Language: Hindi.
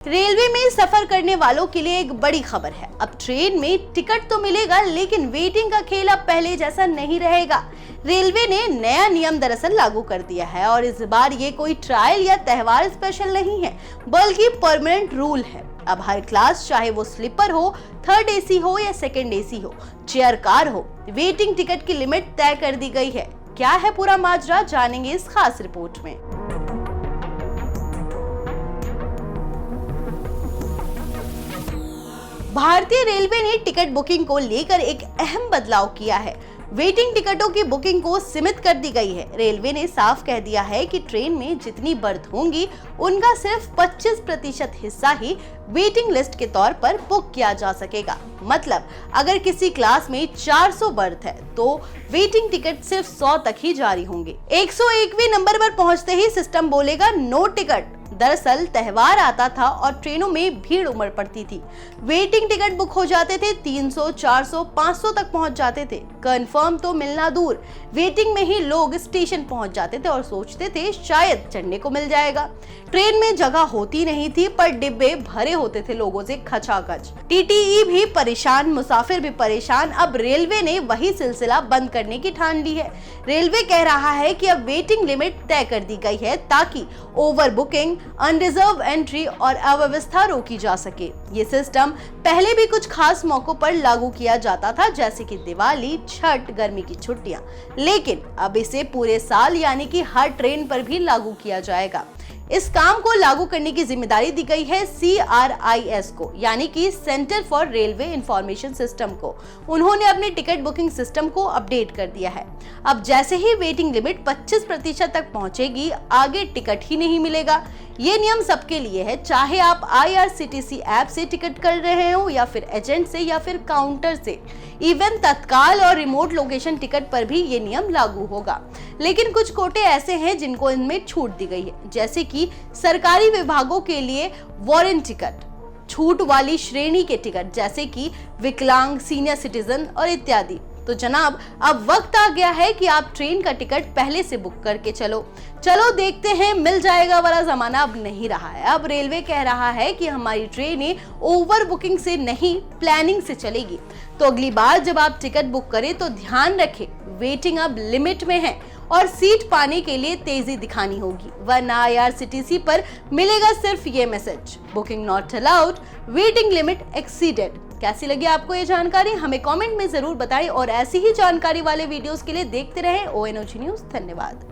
रेलवे में सफर करने वालों के लिए एक बड़ी खबर है। अब ट्रेन में टिकट तो मिलेगा, लेकिन वेटिंग का खेल अब पहले जैसा नहीं रहेगा। रेलवे ने नया नियम दरअसल लागू कर दिया है और इस बार ये कोई ट्रायल या त्योहार स्पेशल नहीं है, बल्कि परमानेंट रूल है। अब हर क्लास, चाहे वो स्लीपर हो, थर्ड एसी हो या सेकंड एसी हो, चेयर कार हो, वेटिंग टिकट की लिमिट तय कर दी गई है। क्या है पूरा माजरा, जानेंगे इस खास रिपोर्ट में। भारतीय रेलवे ने टिकट बुकिंग को लेकर एक अहम बदलाव किया है। वेटिंग टिकटों की बुकिंग को सीमित कर दी गई है। रेलवे ने साफ कह दिया है कि ट्रेन में जितनी बर्थ होंगी, उनका सिर्फ 25% हिस्सा ही वेटिंग लिस्ट के तौर पर बुक किया जा सकेगा। मतलब अगर किसी क्लास में 400 बर्थ है, तो वेटिंग टिकट सिर्फ 100 तक ही जारी होंगे। 101वें नंबर पर पहुंचते ही सिस्टम बोलेगा नो टिकट। दरअसल त्योहार आता था और ट्रेनों में भीड़ उमड़ पड़ती थी। वेटिंग टिकट बुक हो जाते थे, 300, 400, 500 तक पहुंच जाते थे। कंफर्म तो मिलना दूर, वेटिंग में ही लोग स्टेशन पहुंच जाते थे और सोचते थे शायद चढ़ने को मिल जाएगा। ट्रेन में जगह होती नहीं थी, पर डिब्बे भरे होते थे लोगों से खचाखच। टीटीई भी परेशान, मुसाफिर भी परेशान। अब रेलवे ने वही सिलसिला बंद करने की ठान ली है। रेलवे कह रहा है कि अब वेटिंग लिमिट तय कर दी गई है, ताकि ओवर बुकिंग, अनरिजर्व एंट्री और अव्यवस्था रोकी जा सके। ये सिस्टम पहले भी कुछ खास मौकों पर लागू किया जाता था, जैसे कि दिवाली, छठ, गर्मी की छुट्टियां, लेकिन अब इसे पूरे साल यानी कि हर ट्रेन पर भी लागू किया जाएगा। इस काम को लागू करने की जिम्मेदारी दी गई है CRIS को, यानी कि centre for railway information system को। उन्होंने अपने टिकट बुकिंग सिस्टम को अपडेट कर दिया है। अब जैसे ही वेटिंग लिमिट 25% तक पहुंचेगी, आगे टिकट ही नहीं मिलेगा। ये नियम सबके लिए है, चाहे आप IRCTC ऐप से टिकट कर रहे हो या फिर एजेंट से या फिर काउंटर से। इवन तत्काल और रिमोट लोकेशन टिकट पर भी ये नियम लागू होगा। लेकिन कुछ कोटे ऐसे हैं जिनको इनमें छूट दी गई है, जैसे कि सरकारी विभागों के लिए वारंट टिकट, छूट वाली श्रेणी के टिकट जैसे कि विकलांग, सीनियर सिटीजन और इत्यादि। तो जनाब, अब वक्त आ गया है कि आप ट्रेन का टिकट पहले से बुक करके चलो देखते हैं मिल जाएगा वाला जमाना अब नहीं रहा है। अब रेलवे कह रहा है कि हमारी ट्रेनें ओवर बुकिंग से नहीं, प्लानिंग से चलेगी। तो अगली बार जब आप टिकट बुक करें तो ध्यान रखें, वेटिंग अब लिमिट में है और सीट पाने के लिए तेजी दिखानी होगी, वरना IRCTC पर मिलेगा सिर्फ ये message, booking not allowed, waiting limit exceeded. कैसी लगी आपको ये जानकारी, हमें कमेंट में जरूर बताएं और ऐसी ही जानकारी वाले वीडियोस के लिए देखते रहें ONOG न्यूज़। धन्यवाद।